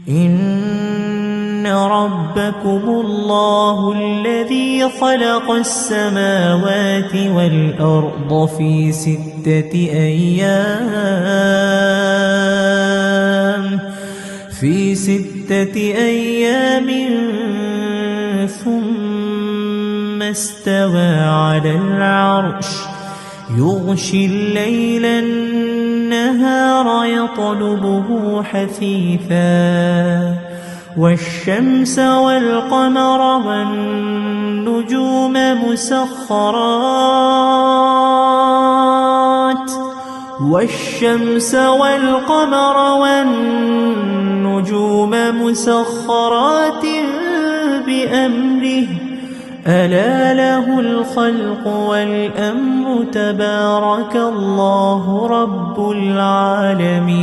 إن ربكم الله الذي خلق السماوات والأرض في 6 أيام ثم استوى على العرش يغشي الليل النهار يطلبه حثيثا والشمس والقمر والنجوم مسخرات بأمره ألا له الخلق والأمر تبارك الله رب العالمين.